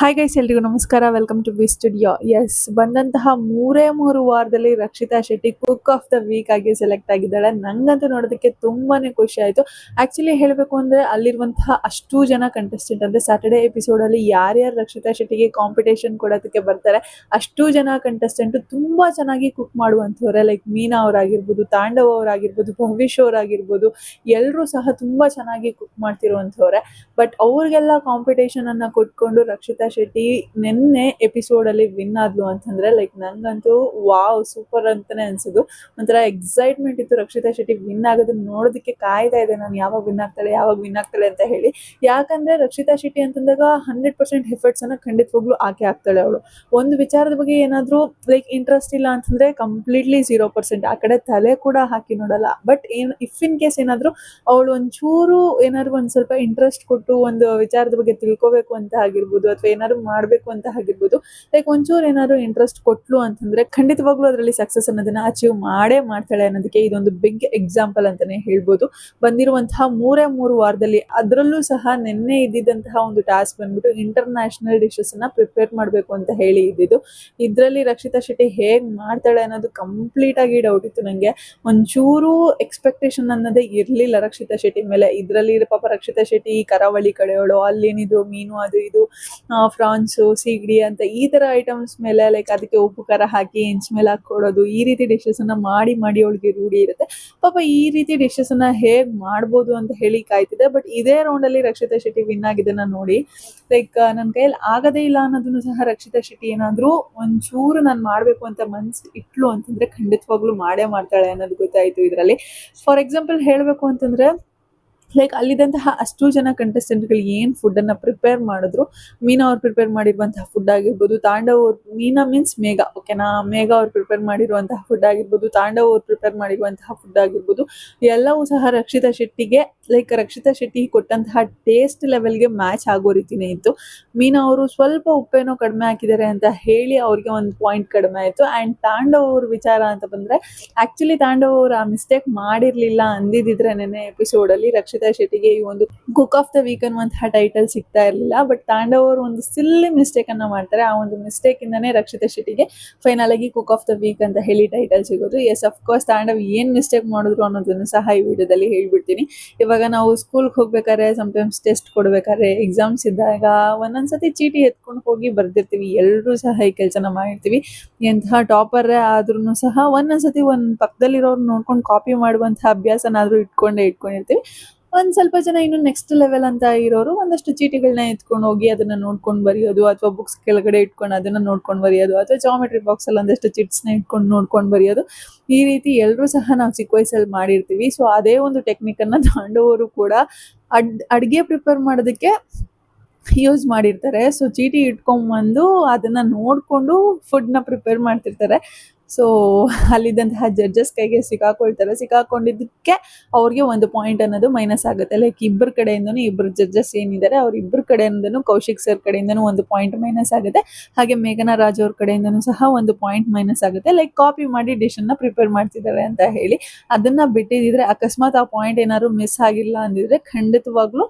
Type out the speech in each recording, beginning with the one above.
Hi guys, ಎಲ್ರಿಗೂ ನಮಸ್ಕಾರ. Welcome to V studio. Yes, ಬಂದಂತಹ ಮೂರೇ ವಾರದಲ್ಲಿ Rakshita Shetty cook of the week ಆಗಿ ಸೆಲೆಕ್ಟ್ ಆಗಿದ್ದಾಳೆ. ನಂಗಂತೂ ನೋಡೋದಕ್ಕೆ ತುಂಬಾನೇ ಖುಷಿ ಆಯ್ತು. ಆಕ್ಚುಲಿ ಹೇಳಬೇಕು ಅಂದ್ರೆ ಅಲ್ಲಿರುವಂತಹ ಅಷ್ಟು ಜನ ಕಂಟೆಸ್ಟೆಂಟ್ ಅಂದ್ರೆ ಸ್ಯಾಟರ್ಡೆ ಎಪಿಸೋಡ್ ಅಲ್ಲಿ ಯಾರ್ಯಾರು ರಕ್ಷಿತಾ ಶೆಟ್ಟಿಗೆ ಕಾಂಪಿಟೇಷನ್ ಕೊಡೋದಕ್ಕೆ ಬರ್ತಾರೆ ಅಷ್ಟು ಜನ ಕಂಟೆಸ್ಟೆಂಟ್ ತುಂಬಾ ಚೆನ್ನಾಗಿ ಕುಕ್ ಮಾಡುವಂಥವ್ರೆ. ಲೈಕ್ ಮೀನಾ ಅವರಾಗಿರ್ಬೋದು, ತಾಂಡವ್ ಅವರಾಗಿರ್ಬೋದು, ಭವಿಷ್ ಅವರಾಗಿರ್ಬೋದು, ಎಲ್ಲರೂ ಸಹ ತುಂಬಾ ಚೆನ್ನಾಗಿ ಕುಕ್ ಮಾಡ್ತಿರುವಂಥವ್ರೆ. ಬಟ್ ಅವ್ರಿಗೆಲ್ಲ ಕಾಂಪಿಟೇಷನ್ ಅನ್ನ ಕೊಟ್ಕೊಂಡು ರಕ್ಷಿತಾ ಶೆಟ್ಟಿ ನಿನ್ನೆ ಎಪಿಸೋಡ್ ಅಲ್ಲಿ ವಿನ್ ಆದ್ಲು ಅಂತಂದ್ರೆ ಲೈಕ್ ನಂಗಂತೂ ವಾವ್ ಸೂಪರ್ ಅಂತಾನೆ ಅನ್ಸಿದ್ದು. ಒಂಥರ ಎಕ್ಸೈಟ್ಮೆಂಟ್ ಇತ್ತು ರಕ್ಷಿತಾ ಶೆಟ್ಟಿ ವಿನ್ ಆಗೋದನ್ನ ನೋಡೋದಕ್ಕೆ. ಕಾಯ್ತಾ ಇದೆ ನಾನು ಯಾವಾಗ ವಿನ್ ಆಗ್ತಾಳೆ ಅಂತ ಹೇಳಿ. ಯಾಕಂದ್ರೆ ರಕ್ಷಿತಾ ಶೆಟ್ಟಿ ಅಂತಂದಾಗ 100% ಎಫರ್ಟ್ಸ್ ಅನ್ನ ಖಂಡಿತವಾಗ್ಲೂ ಹಾಕ್ತಾಳೆ ಅವಳು. ಒಂದು ವಿಚಾರದ ಬಗ್ಗೆ ಏನಾದ್ರೂ ಲೈಕ್ ಇಂಟ್ರೆಸ್ಟ್ ಇಲ್ಲ ಅಂತಂದ್ರೆ ಕಂಪ್ಲೀಟ್ಲಿ 0%. ಆ ಕಡೆ ತಲೆ ಕೂಡ ಹಾಕಿ ನೋಡಲ್ಲ. ಬಟ್ ಇಫ್ ಇನ್ ಕೇಸ್ ಏನಾದ್ರೂ ಅವಳು ಒಂಚೂರು ಏನಾದ್ರು ಒಂದ್ ಸ್ವಲ್ಪ ಇಂಟ್ರೆಸ್ಟ್ ಕೊಟ್ಟು ಒಂದು ವಿಚಾರದ ಬಗ್ಗೆ ತಿಳ್ಕೊಬೇಕು ಅಂತ ಆಗಿರ್ಬೋದು, ಅಥವಾ ಏನಾದ್ರು ಮಾಡ್ಬೇಕು ಅಂತ ಆಗಿರ್ಬೋದು, ಲೈಕ್ ಒಂಚೂರು ಏನಾದ್ರು ಇಂಟ್ರೆಸ್ಟ್ ಕೊಟ್ಲು ಅಂತಂದ್ರೆ ಖಂಡಿತವಾಗ್ಲೂ ಅದರಲ್ಲಿ ಸಕ್ಸಸ್ ಅನ್ನೋದನ್ನ ಅಚೀವ್ ಮಾಡೇ ಮಾಡ್ತಾಳೆ ಅನ್ನೋದಕ್ಕೆ ಇದೊಂದು ಬಿಗ್ ಎಕ್ಸಾಂಪಲ್ ಅಂತಾನೆ ಹೇಳ್ಬೋದು. ಬಂದಿರುವಂತಹ ಮೂರು ವಾರದಲ್ಲಿ ಅದರಲ್ಲೂ ಸಹ ನಿನ್ನೆ ಇದ್ದಿದ್ದಂತಹ ಒಂದು ಟಾಸ್ಕ್ ಬಂದ್ಬಿಟ್ಟು ಇಂಟರ್ನ್ಯಾಷನಲ್ ಡಿಶಸ್ ಅನ್ನ ಪ್ರಿಪೇರ್ ಮಾಡ್ಬೇಕು ಅಂತ ಹೇಳಿ ಇದ್ದಿದ್ದು. ಇದ್ರಲ್ಲಿ ರಕ್ಷಿತಾ ಶೆಟ್ಟಿ ಹೇಗ್ ಮಾಡ್ತಾಳೆ ಅನ್ನೋದು ಕಂಪ್ಲೀಟ್ ಆಗಿ ಡೌಟ್ ಇತ್ತು ನಂಗೆ. ಒಂಚೂರು ಎಕ್ಸ್ಪೆಕ್ಟೇಷನ್ ಅನ್ನೋದೇ ಇರ್ಲಿಲ್ಲ ರಕ್ಷಿತಾ ಶೆಟ್ಟಿ ಮೇಲೆ. ಇದ್ರಲ್ಲಿ ಪಾಪ ರಕ್ಷಿತಾ ಶೆಟ್ಟಿ ಕರಾವಳಿ ಕಡೆಯವಳು, ಅಲ್ಲೇನಿದ್ರು ಮೀನು ಅದು ಇದು ಫ್ರಾನ್ಸು ಸೀಗಡಿ ಅಂತ ಈ ತರ ಐಟಮ್ಸ್ ಮೇಲೆ ಲೈಕ್ ಅದಕ್ಕೆ ಉಪ್ಪು ಖಾರ ಹಾಕಿ ಹೆಂಚ್ ಮೇಲೆ ಹಾಕೊಡೋದು, ಈ ರೀತಿ ಡಿಶಸ್ ಅನ್ನ ಮಾಡಿ ಅವಳಿಗೆ ರೂಢಿ ಇರುತ್ತೆ. ಪಾಪ ಈ ರೀತಿ ಡಿಶಸ್ ಅನ್ನ ಹೇಗ್ ಮಾಡ್ಬೋದು ಅಂತ ಹೇಳಿ ಕಾಯ್ತಿದೆ. ಬಟ್ ಇದೇ ರೌಂಡ್ ಅಲ್ಲಿ ರಕ್ಷಿತಾ ಶೆಟ್ಟಿ ವಿನ್ ಆಗಿದ್ದನ್ನ ನೋಡಿ ಲೈಕ್ ನನ್ನ ಕೈಯಲ್ಲಿ ಆಗದೇ ಇಲ್ಲ ಅನ್ನೋದನ್ನು ಸಹ ರಕ್ಷಿತಾ ಶೆಟ್ಟಿ ಏನಾದ್ರೂ ಒಂಚೂರು ನಾನು ಮಾಡ್ಬೇಕು ಅಂತ ಮನ್ಸು ಇಟ್ಲು ಅಂತಂದ್ರೆ ಖಂಡಿತವಾಗ್ಲೂ ಮಾಡೇ ಮಾಡ್ತಾಳೆ ಅನ್ನೋದು ಗೊತ್ತಾಯ್ತು ಇದರಲ್ಲಿ. ಫಾರ್ ಎಕ್ಸಾಂಪಲ್ ಹೇಳಬೇಕು ಅಂತಂದ್ರೆ ಲೈಕ್ ಅಲ್ಲಿದ್ದಂತಹ ಅಷ್ಟು ಜನ ಕಂಟೆಸ್ಟೆಂಟ್ಗಳು ಏನು ಫುಡ್ಡನ್ನು ಪ್ರಿಪೇರ್ ಮಾಡಿದ್ರು, ಮೀನಾ ಅವ್ರು ಪ್ರಿಪೇರ್ ಮಾಡಿರುವಂತಹ ಫುಡ್ ಆಗಿರ್ಬೋದು, ತಾಂಡವ್ ಅವ್ರು, ಮೀನಾ ಮೀನ್ಸ್ ಮೇಘ, ಓಕೆನಾ, ಮೇಘ ಅವ್ರು ಪ್ರಿಪೇರ್ ಮಾಡಿರುವಂತಹ ಫುಡ್ ಆಗಿರ್ಬೋದು, ತಾಂಡವ್ ಅವ್ರು ಪ್ರಿಪೇರ್ ಮಾಡಿರುವಂತಹ ಫುಡ್ ಆಗಿರ್ಬೋದು, ಎಲ್ಲವೂ ಸಹ ರಕ್ಷಿತಾ ಶೆಟ್ಟಿಗೆ ಲೈಕ್ ರಕ್ಷಿತಾ ಶೆಟ್ಟಿ ಕೊಟ್ಟಂತಹ ಟೇಸ್ಟ್ ಲೆವೆಲ್ಗೆ ಮ್ಯಾಚ್ ಆಗೋ ರೀತಿನೇ ಇತ್ತು. ಮೀನಾ ಅವರು ಸ್ವಲ್ಪ ಉಪ್ಪೇನೋ ಕಡಿಮೆ ಹಾಕಿದ್ದಾರೆ ಅಂತ ಹೇಳಿ ಅವ್ರಿಗೆ ಒಂದು ಪಾಯಿಂಟ್ ಕಡಿಮೆ ಆಯಿತು. ಆ್ಯಂಡ್ ತಾಂಡವ್ ಅವ್ರ ವಿಚಾರ ಅಂತ ಬಂದರೆ ಆ್ಯಕ್ಚುಲಿ ತಾಂಡವ್ ಅವರು ಆ ಮಿಸ್ಟೇಕ್ ಮಾಡಿರಲಿಲ್ಲ ಅಂದಿದ್ದಿದ್ರೆ ನೆನ್ನೆ ಎಪಿಸೋಡಲ್ಲಿ ರಕ್ಷಿತಾ ಶೆಟ್ಟಿಗೆ ಈ ಒಂದು ಕುಕ್ ಆಫ್ ದ ವೀಕ್ ಅನ್ನುವಂತಹ ಟೈಟಲ್ ಸಿಗ್ತಾ ಇರಲಿಲ್ಲ. ಬಟ್ ತಾಂಡವ್ ಅವರು ಒಂದು ಸಿಲ್ಲಿ ಮಿಸ್ಟೇಕ್ ಅನ್ನ ಮಾಡ್ತಾರೆ. ಆ ಒಂದು ಮಿಸ್ಟೇಕ್ ಇಂದಾನೆ ರಕ್ಷಿತಾ ಶೆಟ್ಟಿಗೆ ಫೈನಲ್ ಆಗಿ ಕುಕ್ ಆಫ್ ದ ವೀಕ್ ಅಂತ ಹೇಳಿ ಟೈಟಲ್ ಸಿಗೋದು. ಎಸ್, ಅಫ್ಕೋರ್ಸ್ ತಾಂಡವ್ ಏನ್ ಮಿಸ್ಟೇಕ್ ಮಾಡಿದ್ರು ಅನ್ನೋದನ್ನು ಸಹ ಈ ವಿಡಿಯೋದಲ್ಲಿ ಹೇಳ್ಬಿಡ್ತೀನಿ. ಇವಾಗ ನಾವು ಸ್ಕೂಲ್ಗೆ ಹೋಗ್ಬೇಕಾದ್ರೆ ಸಮಟೈಮ್ಸ್ ಟೆಸ್ಟ್ ಕೊಡ್ಬೇಕಾದ್ರೆ ಎಕ್ಸಾಮ್ಸ್ ಇದ್ದಾಗ ಒಂದೊಂದ್ಸತಿ ಚೀಟಿ ಎತ್ಕೊಂಡು ಹೋಗಿ ಬರ್ದಿರ್ತೀವಿ. ಎಲ್ಲರೂ ಸಹ ಈ ಕೆಲಸನ ಮಾಡಿರ್ತೀವಿ. ಎಂತಹ ಟಾಪರ್ ಆದ್ರೂ ಸಹ ಒಂದೊಂದ್ಸತಿ ಒಂದು ಪಕ್ಕದಲ್ಲಿರೋರು ನೋಡ್ಕೊಂಡು ಕಾಪಿ ಮಾಡುವಂತಹ ಅಭ್ಯಾಸನಾದ್ರೂ ಇಟ್ಕೊಂಡಿರ್ತೀವಿ. ಒಂದ್ ಸ್ವಲ್ಪ ಜನ ಇನ್ನು ನೆಕ್ಸ್ಟ್ ಲೆವೆಲ್ ಅಂತ ಇರೋರು ಒಂದಷ್ಟು ಚೀಟಿಗಳನ್ನ ಎತ್ಕೊಂಡು ಹೋಗಿ ಅದನ್ನ ನೋಡ್ಕೊಂಡು ಬರೆಯೋದು, ಅಥವಾ ಬುಕ್ಸ್ ಕೆಳಗಡೆ ಇಟ್ಕೊಂಡು ಅದನ್ನ ನೋಡ್ಕೊಂಡು ಬರೆಯೋದು, ಅಥವಾ ಜಾಮೆಟ್ರಿ ಬಾಕ್ಸ್ ಅಲ್ಲಿ ಒಂದಷ್ಟು ಚಿಟ್ಸ್ ನ ಇಟ್ಕೊಂಡು ನೋಡ್ಕೊಂಡು ಬರೆಯೋದು. ಈ ರೀತಿ ಎಲ್ಲರೂ ಸಹ ನಾವು ಚಿಕ್ಕ ವಯಸ್ಸಲ್ಲಿ ಮಾಡಿರ್ತೀವಿ. ಸೊ ಅದೇ ಒಂದು ಟೆಕ್ನಿಕ್ ಅನ್ನ ತಾಂಡವರು ಕೂಡ ಅಡ್ಗೆ ಪ್ರಿಪೇರ್ ಮಾಡೋದಕ್ಕೆ ಯೂಸ್ ಮಾಡಿರ್ತಾರೆ. ಸೊ ಚೀಟಿ ಇಟ್ಕೊಂಡ್ಬಂದು ಅದನ್ನ ನೋಡ್ಕೊಂಡು ಫುಡ್ನ ಪ್ರಿಪೇರ್ ಮಾಡ್ತಿರ್ತಾರೆ. ಸೊ ಅಲ್ಲಿದ್ದಂತಹ ಜಡ್ಜಸ್ ಕೈಗೆ ಸಿಕ್ಕಾಕೊಂಡಿದ್ದಕ್ಕೆ ಅವ್ರಿಗೆ ಒಂದು ಪಾಯಿಂಟ್ ಅನ್ನೋದು ಮೈನಸ್ ಆಗುತ್ತೆ. ಲೈಕ್ ಇಬ್ಬರ ಕಡೆಯಿಂದನೂ, ಇಬ್ಬರು ಜಡ್ಜಸ್ ಏನಿದ್ದಾರೆ ಅವ್ರಿಬ್ಬರ ಕಡೆಯಿಂದನೂ, ಕೌಶಿಕ್ ಸರ್ ಕಡೆಯಿಂದನೂ ಒಂದು ಪಾಯಿಂಟ್ ಮೈನಸ್ ಆಗುತ್ತೆ. ಹಾಗೆ ಮೇಘನಾ ರಾಜ್ ಅವ್ರ ಕಡೆಯಿಂದನೂ ಸಹ ಒಂದು ಪಾಯಿಂಟ್ ಮೈನಸ್ ಆಗುತ್ತೆ. ಲೈಕ್ ಕಾಪಿ ಮಾಡಿ ಡಿಶ್ ಅನ್ನ ಪ್ರಿಪೇರ್ ಮಾಡ್ತಿದ್ದಾರೆ ಅಂತ ಹೇಳಿ. ಅದನ್ನ ಬಿಟ್ಟಿದ್ರೆ ಅಕಸ್ಮಾತ್ ಆ ಪಾಯಿಂಟ್ ಏನಾದ್ರು ಮಿಸ್ ಆಗಿಲ್ಲ ಅಂದಿದ್ರೆ ಖಂಡಿತವಾಗ್ಲೂ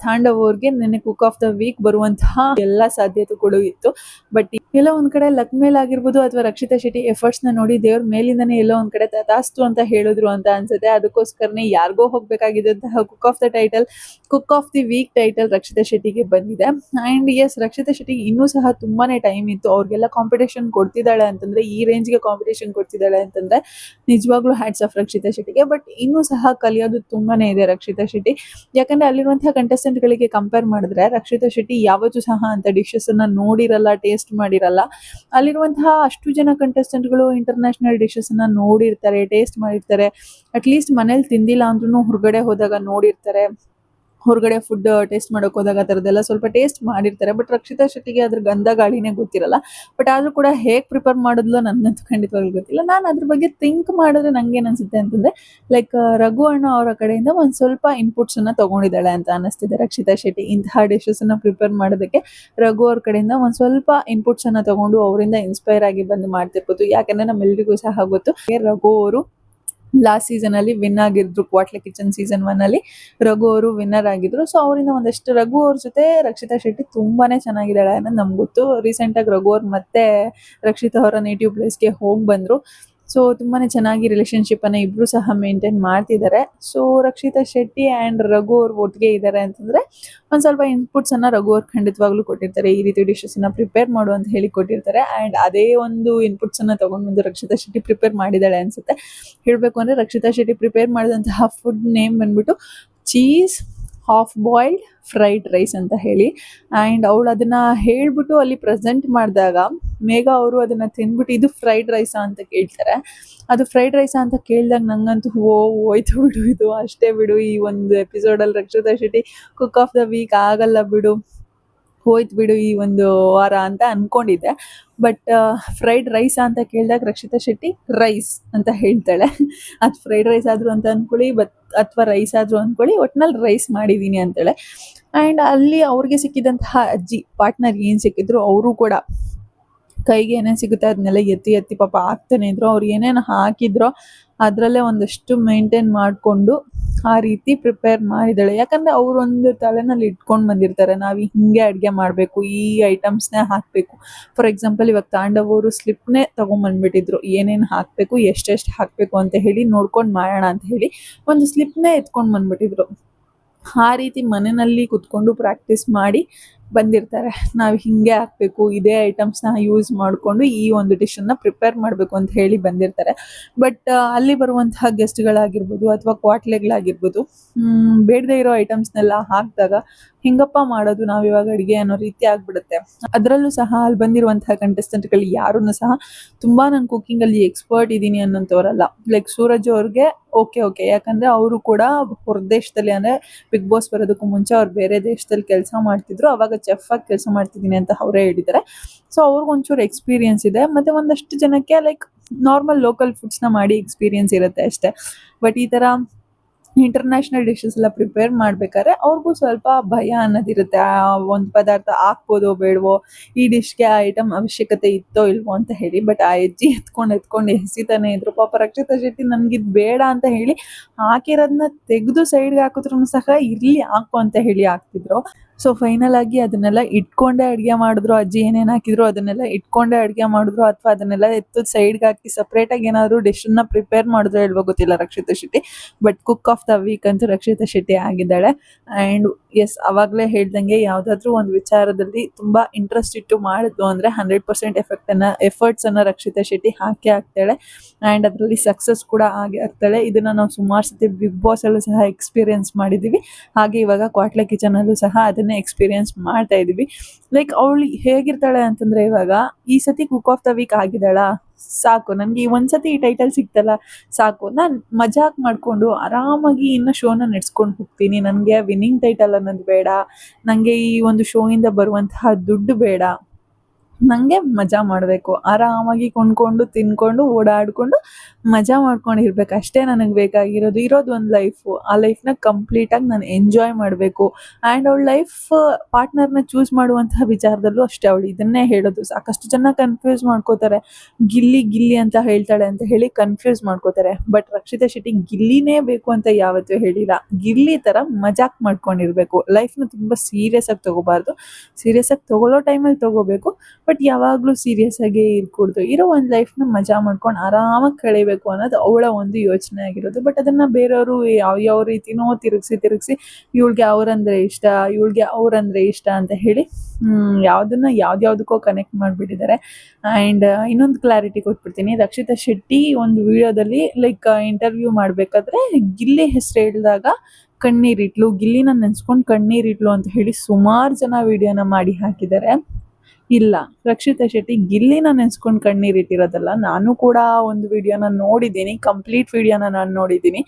ತಾಂಡವ್ ಅವ್ರಿಗೆ ನೆನ್ನೆ ಕುಕ್ ಆಫ್ ದ ವೀಕ್ ಬರುವಂತಹ ಎಲ್ಲಾ ಸಾಧ್ಯತೆಗಳು ಇತ್ತು. ಬಟ್ ಎಲ್ಲೋ ಒಂದ್ ಕಡೆ ಲಕ್ ಮೇಲ್ ಆಗಿರ್ಬೋದು, ಅಥವಾ ರಕ್ಷಿತಾ ಶೆಟ್ಟಿ ಎಫರ್ಟ್ಸ್ ನ ನೋಡಿ ದೇವ್ರ ಮೇಲಿಂದಾನೇ ಎಲ್ಲೋ ಒಂದ್ ಕಡೆ ತಥಾಸ್ತು ಅಂತ ಹೇಳಿದ್ರು ಅಂತ ಅನ್ಸುತ್ತೆ. ಅದಕ್ಕೋಸ್ಕರನೇ ಯಾರಿಗೋ ಹೋಗ್ಬೇಕಾಗಿದ್ದಂತಹ cook of the week title Rakshita ಶೆಟ್ಟಿಗೆ ಬಂದಿದೆ. ಅಂಡ್ ಎಸ್, ರಕ್ಷಿತಾ ಶೆಟ್ಟಿಗೆ ಇನ್ನೂ ಸಹ ತುಂಬಾನೇ ಟೈಮ್ ಇತ್ತು. ಅವ್ರಿಗೆಲ್ಲ ಕಾಂಪಿಟೇಷನ್ ಕೊಡ್ತಿದ್ದಾಳೆ ಅಂತಂದ್ರೆ, ಈ ರೇಂಜ್ಗೆ ಕಾಂಪಿಟೇಷನ್ ಕೊಡ್ತಿದ್ದಾಳೆ ಅಂತಂದ್ರೆ ನಿಜವಾಗ್ಲೂ ಹ್ಯಾಟ್ಸ್ ಆಫ್ ರಕ್ಷಿತಾ ಶೆಟ್ಟಿಗೆ. ಬಟ್ ಇನ್ನೂ ಸಹ ಕಲಿಯೋದು ತುಂಬಾನೇ ಇದೆ ರಕ್ಷಿತಾ ಶೆಟ್ಟಿ. ಯಾಕಂದ್ರೆ ಅಲ್ಲಿರುವಂತಹ ಕಂಟೆಸ್ಟೆಂಟ್ ಗಳಿಗೆ ಕಂಪೇರ್ ಮಾಡಿದ್ರೆ ರಕ್ಷಿತಾ ಶೆಟ್ಟಿ ಯಾವತ್ತೂ ಸಹ ಅಂತ ಡಿಶಸ್ ಅನ್ನ ನೋಡಿರಲ್ಲ, ಟೇಸ್ಟ್ ಮಾಡಿರಲ್ಲ. ಅಲ್ಲಿರುವಂತಹ ಅಷ್ಟು ಜನ ಕಂಟೆಸ್ಟೆಂಟ್ ಗಳು ಇಂಟರ್ನ್ಯಾಷನಲ್ ಡಿಶಸ್ ಅನ್ನ ನೋಡಿರ್ತಾರೆ, ಟೇಸ್ಟ್ ಮಾಡಿರ್ತಾರೆ. ಅಟ್ಲೀಸ್ಟ್ ಮನೇಲಿ ತಿಂದಿಲ್ಲ ಅಂದ್ರೂ ಹೊರಗಡೆ ಹೋದಾಗ ನೋಡಿರ್ತಾರೆ. ಹೊರಗಡೆ ಫುಡ್ ಟೇಸ್ಟ್ ಮಾಡೋಕೆ ಹೋದಾಗ ಆ ಥರದ್ದೆಲ್ಲ ಸ್ವಲ್ಪ ಟೇಸ್ಟ್ ಮಾಡಿರ್ತಾರೆ. ಬಟ್ ರಕ್ಷಿತಾ ಶೆಟ್ಟಿಗೆ ಅದ್ರ ಗಂಧ ಗಾಳಿನೇ ಗೊತ್ತಿರಲ್ಲ. ಬಟ್ ಆದರೂ ಕೂಡ ಹೇಗೆ ಪ್ರಿಪೇರ್ ಮಾಡಿದ್ಲು ನನಗಂತೂ ಖಂಡಿತವಾಗ್ಲೂ ಗೊತ್ತಿಲ್ಲ. ನಾನು ಅದ್ರ ಬಗ್ಗೆ ಥಿಂಕ್ ಮಾಡಿದ್ರೆ ನಂಗೇನು ಅನಿಸುತ್ತೆ ಅಂತಂದರೆ ಲೈಕ್ ರಘು ಅಣ್ಣ ಅವರ ಕಡೆಯಿಂದ ಒಂದು ಸ್ವಲ್ಪ ಇನ್ಪುಟ್ಸನ್ನು ತೊಗೊಂಡಿದ್ದಾಳೆ ಅಂತ ಅನ್ನಿಸ್ತಿದೆ ರಕ್ಷಿತಾ ಶೆಟ್ಟಿ. ಇಂತಹ ಡಿಶಸನ್ನು ಪ್ರಿಪೇರ್ ಮಾಡೋದಕ್ಕೆ ರಘು ಅವ್ರ ಕಡೆಯಿಂದ ಒಂದು ಸ್ವಲ್ಪ ಇನ್ಪುಟ್ಸನ್ನು ತೊಗೊಂಡು ಅವರಿಂದ ಇನ್ಸ್ಪೈರ್ ಆಗಿ ಬಂದು ಮಾಡ್ತಿರ್ಬೋದು. ಯಾಕಂದರೆ ನಮ್ಮೆಲ್ಲರಿಗೂ ಸಹ ಗೊತ್ತು ರಘು ಅವರು ಲಾಸ್ಟ್ ಸೀಸನ್ ಅಲ್ಲಿ ವಿನ್ ಆಗಿದ್ರು. ಕ್ವಾಟ್ಲೆ ಕಿಚನ್ ಸೀಸನ್ 1 ಅಲ್ಲಿ ರಘು ಅವರು ವಿನ್ನರ್ ಆಗಿದ್ರು. ಸೊ ಅವರಿಂದ ಒಂದಷ್ಟು ರಘು ಅವ್ರ ಜೊತೆ ರಕ್ಷಿತಾ ಶೆಟ್ಟಿ ತುಂಬಾನೇ ಚೆನ್ನಾಗಿದ್ದಾಳೆ ಅನ್ನೋದು ನಮ್ಗೆ ಗೊತ್ತು. ರೀಸೆಂಟ್ ಆಗಿ ರಘು ಅವ್ರು ಮತ್ತೆ ರಕ್ಷಿತಾ ಅವರ ನೇಟಿವ್ ಪ್ಲೇಸ್ಗೆ ಹೋಗಿ ಬಂದ್ರು. ಸೊ ತುಂಬಾನೇ ಚೆನ್ನಾಗಿ ರಿಲೇಶನ್ಶಿಪ್ ಅನ್ನ ಇಬ್ರು ಸಹ ಮೇಂಟೈನ್ ಮಾಡ್ತಿದ್ದಾರೆ. ಸೊ ರಕ್ಷಿತಾ ಶೆಟ್ಟಿ ಅಂಡ್ ರಘು ಅವ್ರು ಒಟ್ಟಿಗೆ ಇದ್ದಾರೆ ಅಂತಂದ್ರೆ ಒಂದ್ ಸ್ವಲ್ಪ ಇನ್ಪುಟ್ಸ್ ಅನ್ನ ರಘು ಅವ್ರು ಖಂಡಿತವಾಗ್ಲೂ ಕೊಟ್ಟಿರ್ತಾರೆ. ಈ ರೀತಿ ಡಿಶಸ್ ನ ಪ್ರಿಪೇರ್ ಮಾಡು ಅಂತ ಹೇಳಿ ಕೊಟ್ಟಿರ್ತಾರೆ. ಅಂಡ್ ಅದೇ ಒಂದು ಇನ್ಪುಟ್ಸ್ ಅನ್ನ ತಗೊಂಡ್ ಬಂದು ರಕ್ಷಿತಾ ಶೆಟ್ಟಿ ಪ್ರಿಪೇರ್ ಮಾಡಿದಾಳೆ ಅನ್ಸುತ್ತೆ. ಹೇಳ್ಬೇಕು ಅಂದ್ರೆ ರಕ್ಷಿತಾ ಶೆಟ್ಟಿ ಪ್ರಿಪೇರ್ ಮಾಡಿದಂತಹ ಫುಡ್ ನೇಮ್ ಬಂದ್ಬಿಟ್ಟು cheese half boiled fried rice ಅಂತ ಹೇಳಿ. ಆ್ಯಂಡ್ ಅವಳು ಅದನ್ನ ಹೇಳ್ಬಿಟ್ಟು ಅಲ್ಲಿ ಪ್ರೆಸೆಂಟ್ ಮಾಡಿದಾಗ ಮೇಘ ಅವರು ಅದನ್ನ ತಿಂದ್ಬಿಟ್ಟು ಇದು ಫ್ರೈಡ್ ರೈಸಾ ಅಂತ ಕೇಳ್ತಾರೆ. ಅದು ಫ್ರೈಡ್ ರೈಸಾ ಅಂತ ಕೇಳಿದಾಗ ನಂಗಂತೂ ಹೋಯ್ತು ಬಿಡು, ಇದು ಅಷ್ಟೇ ಬಿಡು, ಈ ಒಂದು ಎಪಿಸೋಡಲ್ಲಿ Rakshita Shetty cook of the week ಆಗಲ್ಲ ಬಿಡು, ಹೋಯ್ತು ಬಿಡು ಈ ಒಂದು ವಾರ ಅಂತ ಅನ್ಕೊಂಡಿದ್ದೆ. ಬಟ್ ಫ್ರೈಡ್ ರೈಸ್ ಅಂತ ಕೇಳಿದಾಗ ರಕ್ಷಿತಾ ಶೆಟ್ಟಿ ರೈಸ್ ಅಂತ ಹೇಳ್ತಾಳೆ. ಅದು ಫ್ರೈಡ್ ರೈಸ್ ಆದ್ರು ಅಂತ ಅನ್ಕೊಳ್ಳಿ, ಅಥವಾ ರೈಸ್ ಆದ್ರು ಅನ್ಕೊಳ್ಳಿ, ಒಟ್ನಲ್ಲಿ ರೈಸ್ ಮಾಡಿದೀನಿ ಅಂತೇಳೆ. ಆ್ಯಂಡ್ ಅಲ್ಲಿ ಅವ್ರಿಗೆ ಸಿಕ್ಕಿದಂತಹ ಅಜ್ಜಿ ಪಾರ್ಟ್ನರ್ ಏನು ಸಿಕ್ಕಿದ್ರು ಅವರು ಕೂಡ ಕೈಗೆ ಏನೇನು ಸಿಗುತ್ತೆ ಅದನ್ನೆಲ್ಲ ಎತ್ತಿ ಎತ್ತಿ ಪಾಪ ಹಾಕ್ತಾನೆ ಇದ್ರು. ಅವ್ರು ಏನೇನು ಹಾಕಿದ್ರೋ ಅದರಲ್ಲೇ ಒಂದಷ್ಟು ಮೇಂಟೈನ್ ಮಾಡಿಕೊಂಡು ಆ ರೀತಿ ಪ್ರಿಪೇರ್ ಮಾಡಿದ್ದಾಳೆ. ಯಾಕಂದರೆ ಅವರೊಂದು ತಲೆನಲ್ಲಿ ಇಟ್ಕೊಂಡು ಬಂದಿರ್ತಾರೆ, ನಾವು ಹಿಂಗೆ ಅಡುಗೆ ಮಾಡಬೇಕು, ಈ ಐಟಮ್ಸ್ನೇ ಹಾಕಬೇಕು. ಫಾರ್ ಎಕ್ಸಾಂಪಲ್ ಇವಾಗ ತಾಂಡವ್ ಅವರು ಸ್ಲಿಪ್ನೇ ತೊಗೊಂಬಂದ್ಬಿಟ್ಟಿದ್ರು, ಏನೇನು ಹಾಕಬೇಕು ಎಷ್ಟೆಷ್ಟು ಹಾಕಬೇಕು ಅಂತ ಹೇಳಿ ನೋಡ್ಕೊಂಡು ಮಾಡೋಣ ಅಂತ ಹೇಳಿ ಒಂದು ಸ್ಲಿಪ್ನೇ ಎತ್ಕೊಂಡು ಬಂದ್ಬಿಟ್ಟಿದ್ರು. ಆ ರೀತಿ ಮನೆಯಲ್ಲಿ ಕುತ್ಕೊಂಡು ಪ್ರಾಕ್ಟೀಸ್ ಮಾಡಿ ಬಂದಿರ್ತಾರೆ. ನಾವು ಹಿಂಗೆ ಹಾಕಬೇಕು, ಇದೇ ಐಟಮ್ಸ್ನ ಯೂಸ್ ಮಾಡಿಕೊಂಡು ಈ ಒಂದು ಡಿಶನ್ನು ಪ್ರಿಪೇರ್ ಮಾಡಬೇಕು ಅಂತ ಹೇಳಿ ಬಂದಿರ್ತಾರೆ. ಬಟ್ ಅಲ್ಲಿ ಬರುವಂತಹ ಗೆಸ್ಟ್ಗಳಾಗಿರ್ಬೋದು ಅಥವಾ ಕ್ವಾಟ್ಲೆಗಳಾಗಿರ್ಬೋದು ಬೇಡದೇ ಇರೋ ಐಟಮ್ಸ್ನೆಲ್ಲ ಹಾಕಿದಾಗ ಹಿಂಗಪ್ಪ ಮಾಡೋದು ನಾವಿವಾಗ ಅಡುಗೆ ಅನ್ನೋ ರೀತಿ ಆಗಿಬಿಡುತ್ತೆ. ಅದರಲ್ಲೂ ಸಹ ಅಲ್ಲಿ ಬಂದಿರುವಂತಹ ಕಂಟೆಸ್ಟೆಂಟ್ಗಳು ಯಾರನ್ನು ಸಹ ತುಂಬ ನಾನು ಕುಕ್ಕಿಂಗಲ್ಲಿ ಎಕ್ಸ್ಪರ್ಟ್ ಇದ್ದೀನಿ ಅನ್ನೋಂಥವ್ರಲ್ಲ. ಲೈಕ್ ಸೂರಜ್ ಅವ್ರಿಗೆ ಓಕೆ ಯಾಕಂದರೆ ಅವರು ಕೂಡ ಹೊರದೇಶದಲ್ಲಿ ಅಂದರೆ ಬಿಗ್ ಬಾಸ್ ಬರೋದಕ್ಕೂ ಮುಂಚೆ ಅವ್ರು ಬೇರೆ ದೇಶದಲ್ಲಿ ಕೆಲಸ ಮಾಡ್ತಿದ್ರು, ಅವಾಗ ಚೆಫ್ ಆಗಿ ಕೆಲಸ ಮಾಡ್ತಿದ್ದೀನಿ ಅಂತ ಅವರೇ ಹೇಳಿದ್ದಾರೆ. ಸೊ ಅವ್ರಿಗೊಂಚೂರು ಎಕ್ಸ್ಪೀರಿಯನ್ಸ್ ಇದೆ. ಮತ್ತು ಒಂದಷ್ಟು ಜನಕ್ಕೆ ಲೈಕ್ ನಾರ್ಮಲ್ ಲೋಕಲ್ ಫುಡ್ಸ್ನ ಮಾಡಿ ಎಕ್ಸ್ಪೀರಿಯನ್ಸ್ ಇರುತ್ತೆ ಅಷ್ಟೇ. ಬಟ್ ಈ ಥರ ಇಂಟರ್ನ್ಯಾಷನಲ್ ಡಿಶಸ್ ಎಲ್ಲ ಪ್ರಿಪೇರ್ ಮಾಡ್ಬೇಕಾದ್ರೆ ಅವ್ರಿಗೂ ಸ್ವಲ್ಪ ಭಯ ಅನ್ನೋದಿರುತ್ತೆ. ಒಂದು ಪದಾರ್ಥ ಹಾಕ್ಬೋದೋ ಬೇಡವೋ, ಈ ಡಿಶ್ಗೆ ಆ ಐಟಮ್ ಅವಶ್ಯಕತೆ ಇತ್ತೋ ಇಲ್ವೋ ಅಂತ ಹೇಳಿ. ಬಟ್ ಆ ಹೆಜ್ಜೆ ಎತ್ಕೊಂಡು ಎಸಿತಾನೆ ಇದ್ರು. ಪಾಪ ರಕ್ಷಿತಾ ಶೆಟ್ಟಿ ನನಗಿದು ಬೇಡ ಅಂತ ಹೇಳಿ ಹಾಕಿರೋದನ್ನ ತೆಗೆದು ಸೈಡ್ಗೆ ಹಾಕಿದ್ರು ಸಹ ಇರಲಿ ಹಾಕು ಅಂತ ಹೇಳಿ ಹಾಕ್ತಿದ್ರು. ಸೊ ಫೈನಲ್ ಆಗಿ ಅದನ್ನೆಲ್ಲ ಇಟ್ಕೊಂಡೇ ಅಡುಗೆ ಮಾಡಿದ್ರು. ಅಜ್ಜಿ ಏನೇನು ಹಾಕಿದ್ರು ಅದನ್ನೆಲ್ಲ ಇಟ್ಕೊಂಡೇ ಅಡುಗೆ ಮಾಡಿದ್ರು, ಅಥವಾ ಅದನ್ನೆಲ್ಲ ಎತ್ತು ಸೈಡ್ಗೆ ಹಾಕಿ ಸಪ್ರೇಟಾಗಿ ಏನಾದರೂ ಡಿಶನ್ನು ಪ್ರಿಪೇರ್ ಮಾಡಿದ್ರು ಹೇಳ್ಬೋದು ಗೊತ್ತಿಲ್ಲ Rakshita Shetty. But cook of the week ಅಂತೂ ರಕ್ಷಿತಾ ಶೆಟ್ಟಿ ಆಗಿದ್ದಾಳೆ. ಆ್ಯಂಡ್ ಎಸ್, ಆವಾಗಲೇ ಹೇಳ್ದಂಗೆ ಯಾವುದಾದ್ರೂ ಒಂದು ವಿಚಾರದಲ್ಲಿ ತುಂಬ ಇಂಟ್ರೆಸ್ಟ್ ಇಟ್ಟು ಮಾಡಿದ್ಲು ಅಂದರೆ 100% ಎಫರ್ಟ್ಸನ್ನು ರಕ್ಷಿತಾ ಶೆಟ್ಟಿ ಹಾಕಿ ಹಾಕ್ತಾಳೆ. ಆ್ಯಂಡ್ ಅದರಲ್ಲಿ ಸಕ್ಸಸ್ ಕೂಡ ಆಗಿ ಆಗ್ತಾಳೆ. ಇದನ್ನು ನಾವು ಸುಮಾರು ಸತಿ ಬಿಗ್ ಬಾಸಲ್ಲೂ ಸಹ ಎಕ್ಸ್ಪೀರಿಯೆನ್ಸ್ ಮಾಡಿದ್ದೀವಿ. ಹಾಗೆ ಇವಾಗ ಕ್ವಾಟ್ಲೆ ಕಿಚನಲ್ಲೂ ಸಹ ಅದನ್ನೇ ಎಕ್ಸ್ಪೀರಿಯೆನ್ಸ್ ಮಾಡ್ತಾ ಇದ್ದೀವಿ. ಲೈಕ್ ಅವಳು ಹೇಗಿರ್ತಾಳೆ ಅಂತಂದರೆ, ಇವಾಗ ಈ ಸತಿ ಕುಕ್ ಆಫ್ ದ ವೀಕ್ ಆಗಿದ್ದಾಳಾ, ಸಾಕು ನನಗೆ ಈ ಒಂದ್ಸತಿ ಈ ಟೈಟಲ್ ಸಿಕ್ತಲ್ಲ ಸಾಕು, ನಾನು ಮಜಾಕ್ ಮಾಡಿಕೊಂಡು ಆರಾಮಾಗಿ ಇನ್ನು ಶೋನ ನಡೆಸ್ಕೊಂಡು ಹೋಗ್ತೀನಿ, ನನಗೆ ವಿನ್ನಿಂಗ್ ಟೈಟಲ್ ಅನ್ನೋದು ಬೇಡ, ನನಗೆ ಈ ಒಂದು ಶೋಯಿಂದ ಬರುವಂತಹ ದುಡ್ಡು ಬೇಡ, ನನಗೆ ಮಜಾ ಮಾಡಬೇಕು, ಆರಾಮಾಗಿ ಕೊಂಡ್ಕೊಂಡು ತಿನ್ಕೊಂಡು ಓಡಾಡಿಕೊಂಡು ಮಜಾ ಮಾಡ್ಕೊಂಡು ಇರಬೇಕು, ಅಷ್ಟೇ ನನಗೆ ಬೇಕಾಗಿರೋದು. ಇರೋದು ಒಂದು ಲೈಫು, ಆ ಲೈಫ್ನ ಕಂಪ್ಲೀಟಾಗಿ ನಾನು ಎಂಜಾಯ್ ಮಾಡಬೇಕು. ಆ್ಯಂಡ್ ಅವಳ ಲೈಫ್ ಪಾರ್ಟ್ನರ್ನ ಚೂಸ್ ಮಾಡುವಂತಹ ವಿಚಾರದಲ್ಲೂ ಅಷ್ಟೇ ಅವಳು ಇದನ್ನೇ ಹೇಳೋದು. ಸಾಕಷ್ಟು ಜನ ಕನ್ಫ್ಯೂಸ್ ಮಾಡ್ಕೋತಾರೆ, ಗಿಲ್ಲಿ ಅಂತ ಹೇಳ್ತಾಳೆ ಅಂತ ಹೇಳಿ ಕನ್ಫ್ಯೂಸ್ ಮಾಡ್ಕೋತಾರೆ. ಬಟ್ ರಕ್ಷಿತಾ ಶೆಟ್ಟಿ ಗಿಲ್ಲಿನೇ ಬೇಕು ಅಂತ ಯಾವತ್ತೂ ಹೇಳಿಲ್ಲ. ಗಿಲ್ಲಿ ಥರ ಮಜಾಕ್ ಮಾಡ್ಕೊಂಡಿರಬೇಕು, ಲೈಫ್ನ ತುಂಬ ಸೀರಿಯಸ್ ಆಗಿ ತೊಗೋಬಾರ್ದು. ಸೀರಿಯಸ್ ಆಗಿ ತೊಗೊಳ್ಳೋ ಟೈಮಲ್ಲಿ ತೊಗೋಬೇಕು, ಬಟ್ ಯಾವಾಗಲೂ ಸೀರಿಯಸ್ ಆಗಿ ಇರ್ಕೂಡ್ದು. ಇರೋ ಒಂದು ಲೈಫ್ನ ಮಜಾ ಮಾಡ್ಕೊಂಡು ಆರಾಮಾಗಿ ಕಳಿಬೇಕು ಅನ್ನೋದು ಅವಳ ಒಂದು ಯೋಚನೆ ಆಗಿರೋದು. ಬಟ್ ಅದನ್ನು ಬೇರೆಯವರು ಯಾವ ರೀತಿನೋ ತಿರುಗಿಸಿ ಇವಳಿಗೆ ಅವರಂದರೆ ಇಷ್ಟ, ಇವಳಿಗೆ ಅವರಂದರೆ ಇಷ್ಟ ಅಂತ ಹೇಳಿ ಯಾವ್ದ್ಯಾವ್ದಕ್ಕೋ ಕನೆಕ್ಟ್ ಮಾಡಿಬಿಟ್ಟಿದ್ದಾರೆ. ಆ್ಯಂಡ್ ಇನ್ನೊಂದು ಕ್ಲಾರಿಟಿ ಕೊಟ್ಬಿಡ್ತೀನಿ. ರಕ್ಷಿತಾ ಶೆಟ್ಟಿ ಒಂದು ವಿಡಿಯೋದಲ್ಲಿ ಲೈಕ್ ಇಂಟರ್ವ್ಯೂ ಮಾಡಬೇಕಾದ್ರೆ ಗಿಲ್ಲಿ ಹೆಸರು ಹೇಳಿದಾಗ ಕಣ್ಣೀರಿಟ್ಲು, ಗಿಲ್ಲಿನ ನೆನೆಸ್ಕೊಂಡು ಕಣ್ಣೀರಿಟ್ಲು ಅಂತ ಹೇಳಿ ಸುಮಾರು ಜನ ವಿಡಿಯೋನ ಮಾಡಿ ಹಾಕಿದ್ದಾರೆ. ಇಲ್ಲ, ರಕ್ಷಿತಾ ಶೆಟ್ಟಿ ಗಿಲ್ಲಿನ ನೆನೆಸ್ಕೊಂಡು ಕಣ್ಣೀರಿಟ್ಟಿರೋದಲ್ಲ. ನಾನು ಕೂಡ ಒಂದು ವಿಡಿಯೋನ ನೋಡಿದ್ದೀನಿ, ಕಂಪ್ಲೀಟ್ ವಿಡಿಯೋನ ನಾನು ನೋಡಿದ್ದೀನಿ.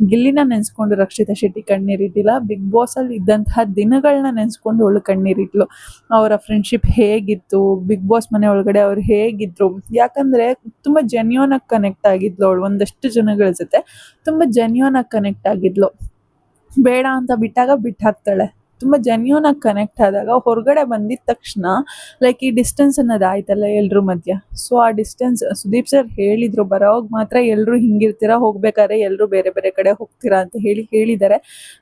ಗಿಲ್ಲಿನ ನೆನೆಸ್ಕೊಂಡು ರಕ್ಷಿತಾ ಶೆಟ್ಟಿ ಕಣ್ಣೀರಿಟ್ಟಿಲ್ಲ, ಬಿಗ್ ಬಾಸಲ್ಲಿ ಇದ್ದಂತಹ ದಿನಗಳನ್ನ ನೆನೆಸ್ಕೊಂಡು ಅವಳು ಕಣ್ಣೀರಿಟ್ಲು. ಅವರ ಫ್ರೆಂಡ್ಶಿಪ್ ಹೇಗಿತ್ತು, ಬಿಗ್ ಬಾಸ್ ಮನೆ ಒಳಗಡೆ ಅವ್ರು ಹೇಗಿದ್ರು, ಯಾಕಂದರೆ ತುಂಬ ಜೆನ್ಯೂನ್ ಆಗಿ ಕನೆಕ್ಟ್ ಆಗಿದ್ಲು ಅವಳು. ಒಂದಷ್ಟು ಜನಗಳ ಜೊತೆ ತುಂಬ ಜೆನ್ಯೂನ್ ಆಗಿ ಕನೆಕ್ಟ್ ಆಗಿದ್ಲು. ಬೇಡ ಅಂತ ಬಿಟ್ಟಾಗ ಬಿಟ್ಟು ಹಾಕ್ತಾಳೆ, ತುಂಬ ಜೆನ್ಯೂನ್ ಆಗಿ ಕನೆಕ್ಟ್ ಆದಾಗ ಹೊರಗಡೆ ಬಂದಿದ ತಕ್ಷಣ ಲೈಕ್ ಈ ಡಿಸ್ಟೆನ್ಸ್ ಅನ್ನೋದು ಆಯ್ತಲ್ಲ ಎಲ್ರ ಮಧ್ಯ. ಸೊ ಆ ಡಿಸ್ಟೆನ್ಸ್ ಸುದೀಪ್ ಸರ್ ಹೇಳಿದ್ರು, ಬರೋವಾಗ ಮಾತ್ರ ಎಲ್ಲರೂ ಹಿಂಗಿರ್ತೀರಾ, ಹೋಗ್ಬೇಕಾದ್ರೆ ಎಲ್ಲರೂ ಬೇರೆ ಬೇರೆ ಕಡೆ ಹೋಗ್ತೀರಾ ಅಂತ ಹೇಳಿದ್ದಾರೆ.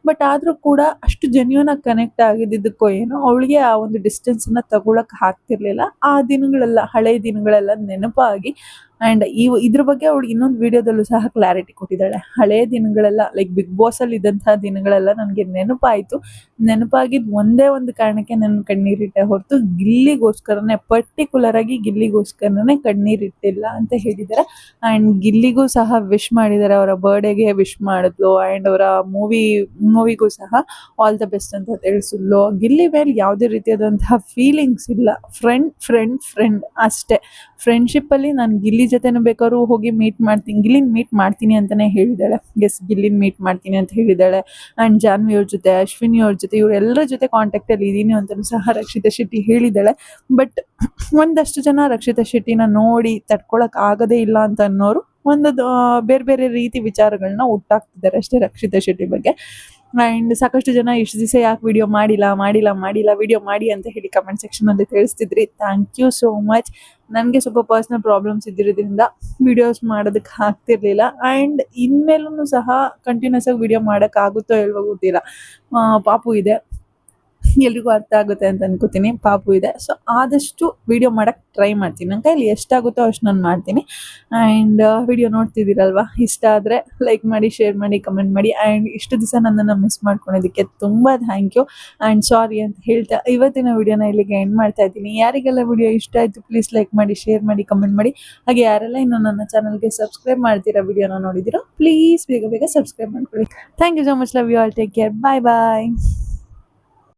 ಬಟ್ ಆದರೂ ಕೂಡ ಅಷ್ಟು ಜೆನ್ಯೂನ್ ಆಗಿ ಕನೆಕ್ಟ್ ಆಗಿದ್ದಕ್ಕೋ ಏನೋ ಅವಳಿಗೆ ಆ ಒಂದು ಡಿಸ್ಟೆನ್ಸನ್ನು ತಗೊಳಕ್ಕೆ ಆಗ್ತಿರ್ಲಿಲ್ಲ. ಆ ದಿನಗಳೆಲ್ಲ ಹಳೆ ದಿನಗಳೆಲ್ಲ ನೆನಪಾಗಿ ಆ್ಯಂಡ್ ಇದ್ರ ಬಗ್ಗೆ ಅವಳು ಇನ್ನೊಂದು ವಿಡಿಯೋದಲ್ಲೂ ಸಹ ಕ್ಲಾರಿಟಿ ಕೊಟ್ಟಿದ್ದಾಳೆ. ಹಳೆಯ ದಿನಗಳೆಲ್ಲ ಲೈಕ್ ಬಿಗ್ ಬಾಸಲ್ಲಿ ಇದ್ದಂತಹ ದಿನಗಳೆಲ್ಲ ನನಗೆ ನೆನಪಾಯಿತು. ನೆನಪಾಗಿದ್ದು ಒಂದೇ ಒಂದು ಕಾರಣಕ್ಕೆ ನನ್ನ ಕಣ್ಣೀರಿಟ್ಟೆ ಹೊರತು ಗಿಲ್ಲಿಗೋಸ್ಕರನೇ, ಪರ್ಟಿಕ್ಯುಲರ್ ಆಗಿ ಗಿಲ್ಲಿಗೋಸ್ಕರನೇ ಕಣ್ಣೀರಿಟ್ಟಿಲ್ಲ ಅಂತ ಹೇಳಿದ್ದಾರೆ. ಆ್ಯಂಡ್ ಗಿಲ್ಲಿಗೂ ಸಹ ವಿಶ್ ಮಾಡಿದ್ದಾರೆ, ಅವರ ಬರ್ಡೇಗೆ ವಿಶ್ ಮಾಡಿದ್ಲು. ಆ್ಯಂಡ್ ಅವರ ಮೂವಿಗೂ ಸಹ ಆಲ್ ದ ಬೆಸ್ಟ್ ಅಂತ ತಿಳಿಸಿದ್ಲು. ಗಿಲ್ಲಿ ಮೇಲೆ ಯಾವುದೇ ರೀತಿಯಾದಂತಹ ಫೀಲಿಂಗ್ಸ್ ಇಲ್ಲ. ಫ್ರೆಂಡ್ ಅಷ್ಟೇ. ಫ್ರೆಂಡ್ಶಿಪ್ಪಲ್ಲಿ ನಾನು ಗಿಲ್ಲಿ ಜೊತೆನೂ ಬೇಕಾದ್ರೂ ಹೋಗಿ ಗಿಲ್ಲಿನ ಮೀಟ್ ಮಾಡ್ತೀನಿ ಅಂತಲೇ ಹೇಳಿದ್ದಾಳೆ. ಗಿಲ್ಲಿನ ಮೀಟ್ ಮಾಡ್ತೀನಿ ಅಂತ ಹೇಳಿದ್ದಾಳೆ. ಆ್ಯಂಡ್ ಜಾನ್ವಿ ಅವ್ರ ಜೊತೆ, ಅಶ್ವಿನಿ ಅವ್ರ ಜೊತೆ, ಇವರೆಲ್ಲರ ಜೊತೆ ಕಾಂಟ್ಯಾಕ್ಟಲ್ಲಿ ಇದ್ದೀನಿ ಅಂತಲೂ ಸಹ ರಕ್ಷಿತಾ ಶೆಟ್ಟಿ ಹೇಳಿದ್ದಾಳೆ. ಬಟ್ ಒಂದಷ್ಟು ಜನ ರಕ್ಷಿತಾ ಶೆಟ್ಟಿನ ನೋಡಿ ತಡ್ಕೊಳಕ್ಕೆ ಆಗೋದೇ ಇಲ್ಲ ಅಂತ ಅನ್ನೋರು ಒಂದು ಬೇರೆ ಬೇರೆ ರೀತಿ ವಿಚಾರಗಳನ್ನ ಹುಟ್ಟಾಕ್ತಿದ್ದಾರೆ ಅಷ್ಟೇ ರಕ್ಷಿತಾ ಶೆಟ್ಟಿ ಬಗ್ಗೆ. ಆ್ಯಂಡ್ ಸಾಕಷ್ಟು ಜನ ಇಷ್ಟು ದಿವಸ ಯಾಕೆ ವಿಡಿಯೋ ಮಾಡಿಲ್ಲ ವಿಡಿಯೋ ಮಾಡಿ ಅಂತ ಹೇಳಿ ಕಮೆಂಟ್ ಸೆಕ್ಷನಲ್ಲಿ ತಿಳಿಸ್ತಿದ್ರಿ. Thank you so much. ನನಗೆ ಸ್ವಲ್ಪ ಪರ್ಸ್ನಲ್ ಪ್ರಾಬ್ಲಮ್ಸ್ ಇದ್ದಿರೋದ್ರಿಂದ ವಿಡಿಯೋಸ್ ಮಾಡೋದಕ್ಕೆ ಆಗ್ತಿರ್ಲಿಲ್ಲ. ಆ್ಯಂಡ್ ಇನ್ಮೇಲೂ ಸಹ ಕಂಟಿನ್ಯೂಸ್ ಆಗಿ ವಿಡಿಯೋ ಮಾಡೋಕ್ಕಾಗುತ್ತೋ ಇಲ್ವೋ ಗೊತ್ತಿಲ್ಲ. ಪಾಪು ಇದೆ, ಎಲ್ರಿಗೂ ಅರ್ಥ ಆಗುತ್ತೆ ಅಂತ ಅನ್ಕೋತೀನಿ. ಪಾಪು ಇದೆ, ಸೊ ಆದಷ್ಟು ವಿಡಿಯೋ ಮಾಡೋಕ್ಕೆ ಟ್ರೈ ಮಾಡ್ತೀನಿ. ನನ್ನ ಕೈಲಿ ಎಷ್ಟಾಗುತ್ತೋ ಅಷ್ಟು ನಾನು ಮಾಡ್ತೀನಿ. ಆ್ಯಂಡ್ ವಿಡಿಯೋ ನೋಡ್ತಿದ್ದೀರಲ್ವ, ಇಷ್ಟ ಆದರೆ ಲೈಕ್ ಮಾಡಿ, ಶೇರ್ ಮಾಡಿ, ಕಮೆಂಟ್ ಮಾಡಿ. ಆ್ಯಂಡ್ ಇಷ್ಟು ದಿವಸ ನನ್ನನ್ನು ಮಿಸ್ ಮಾಡ್ಕೊಳೋದಕ್ಕೆ ತುಂಬ ಥ್ಯಾಂಕ್ ಯು ಆ್ಯಂಡ್ ಸಾರಿ ಅಂತ ಹೇಳ್ತಾ ಇವತ್ತಿನ ವಿಡಿಯೋನ ಇಲ್ಲಿಗೆ ಎಂಡ್ ಮಾಡ್ತಾ ಇದ್ದೀನಿ. ಯಾರಿಗೆಲ್ಲ ವಿಡಿಯೋ ಇಷ್ಟ ಆಯಿತು ಪ್ಲೀಸ್ ಲೈಕ್ ಮಾಡಿ, ಶೇರ್ ಮಾಡಿ, ಕಮೆಂಟ್ ಮಾಡಿ. ಹಾಗೆ ಯಾರೆಲ್ಲ ಇನ್ನೂ ನನ್ನ ಚಾನಲ್ಗೆ ಸಬ್ಸ್ಕ್ರೈಬ್ ಮಾಡ್ತೀರಾ, ವಿಡಿಯೋನ ನೋಡಿದ್ದೀರೋ ಪ್ಲೀಸ್ ಬೇಗ ಸಬ್ಸ್ಕ್ರೈಬ್ ಮಾಡ್ಕೊಳ್ಳಿ. Thank you so much. Love you all. Take care. Bye.